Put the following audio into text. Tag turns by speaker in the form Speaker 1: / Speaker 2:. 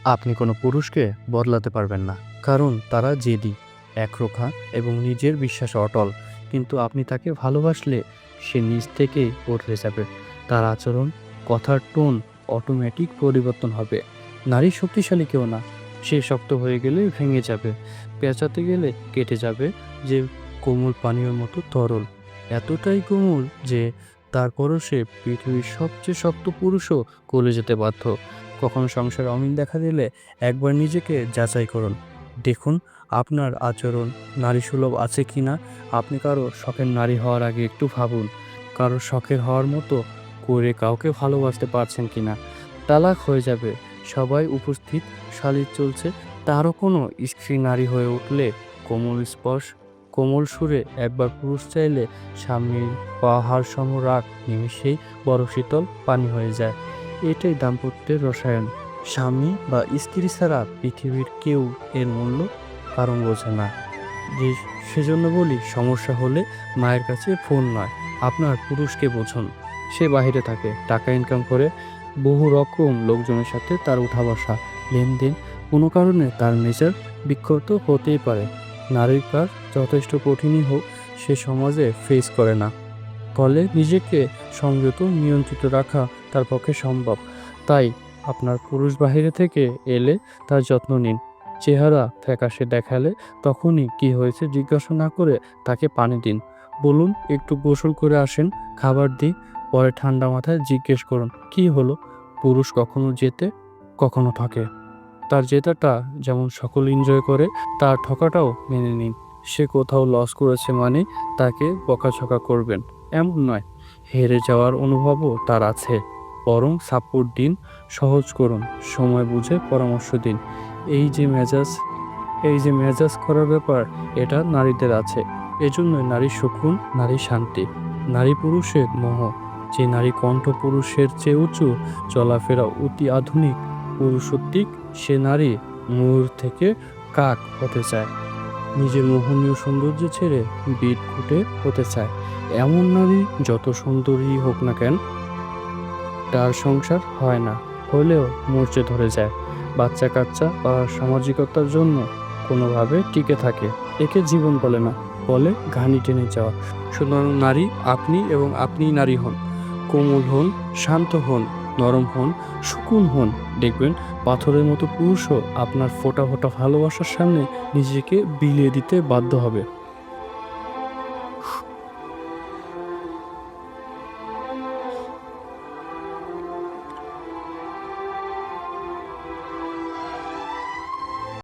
Speaker 1: আপনি কোনো পুরুষকে বদলাতে পারবেন না, কারণ তারা জেদি, একরোখা এবং নিজের বিশ্বাসে অটল। কিন্তু আপনি তাকে ভালোবাসলে সে নিজ থেকেই বদলে যাবে। তার আচরণ, কথার টোন অটোমেটিক পরিবর্তন হবে। নারী শক্তিশালী কেউ না, সে শক্ত হয়ে গেলে ভেঙে যাবে, পেঁচাতে গেলে কেটে যাবে, যে কোমল পানীয় মতো তরল, এতটাই কোমল যে তারপরও সে পৃথিবীর সবচেয়ে শক্ত পুরুষও গলে যেতে বাধ্য। কখনো সংসারে অমিল দেখা দিলে একবার নিজেকে যাচাই করুন। দেখুন আপনার আচরণ নারীসুলভ আছে কিনা। আপনি কারো শখের নারী হওয়ার আগে একটু ভাবুন, কারো শখের হওয়ার মতো করে কাউকে ভালোবাসতে পারছেন কিনা। তালাক হয়ে যাবে, সবাই উপস্থিত, শালির চলছে, তারও কোনো স্ত্রী নারী হয়ে উঠলে কোমল স্পর্শ, কোমল সুরে একবার পুরুষ চাইলে স্বামীর পাহাড় সম রাগ নিমিষেই বড় শীতল পানি হয়ে যায়। এটাই দাম্পত্যের রসায়ন। স্বামী বা স্ত্রী ছাড়া পৃথিবীর কেউ এর মূল্য কারণ বোঝে না। যে সেজন্য বলি, সমস্যা হলে মায়ের কাছে ফোন নয়, আপনার পুরুষকে বোঝুন। সে বাইরে থাকে, টাকা ইনকাম করে, বহু রকম লোকজনের সাথে তার উঠা বসা, লেনদেন, কোনো কারণে তার মেজাজ বিক্ষত হতেই পারে। নারীর কাজ যথেষ্ট কঠিনই হোক, সে সমাজে ফেস করে না, ফলে নিজেকে সংযত নিয়ন্ত্রিত রাখা তার পক্ষে সম্ভব। তাই আপনার পুরুষ বাহিরে থেকে এলে তার যত্ন নিন। চেহারা ফ্যাকাশে দেখালে তখনই কি হয়েছে জিজ্ঞাসা না করে তাকে পানি দিন। বলুন একটু গোসল করে আসেন, খাবার দিই। পরে ঠান্ডা মাথায় জিজ্ঞেস করুন কি হলো। পুরুষ কখনো জেতে, কখনো ঠকে। তার জেতাটা যেমন সকল এনজয় করে, তার ঠকাটাও মেনে নিন। সে কোথাও লস করেছে মানে তাকে বকাঝকা করবেন এমন নয়। হেরে যাওয়ার অনুভবও তার আছে, বরং সাপোর্ট দিন, সহজ করুন, সময় বুঝে পরামর্শ দিন। এই যে মেজাজ এই যে মেজাজ করার ব্যাপার, এটা নারীদের আছে। এজন্যই নারী সুকুন, নারী শান্তি, নারী পুরুষের মোহ। যে নারী কণ্ঠ পুরুষের চেয়ে উঁচু, চলাফেরা অতি আধুনিক, পুরুষত্বিক, সে নারী ময়ূর থেকে কাক হতে চায়, নিজের মোহনীয় সৌন্দর্য ছেড়ে বিট খুঁটে হতে চায়। এমন নারী যত সুন্দরী হোক না কেন, তার সংসার হয় না, হলেও মরচে ধরে যায়, বাচ্চা কাচ্চা বা সামাজিকতার জন্য কোনোভাবে টিকে থাকে। একে জীবন বলে না, বলে ঘানি টেনে যাওয়া। সুতরাং নারী আপনি এবং আপনিই নারী হন। কোমল হন, শান্ত হন, নরম হন, সুকুন হন। দেখবেন পাথরের মতো পুরুষও আপনার ফোঁটা ফোঁটা ভালোবাসার সামনে নিজেকে বিলিয়ে দিতে বাধ্য হবে।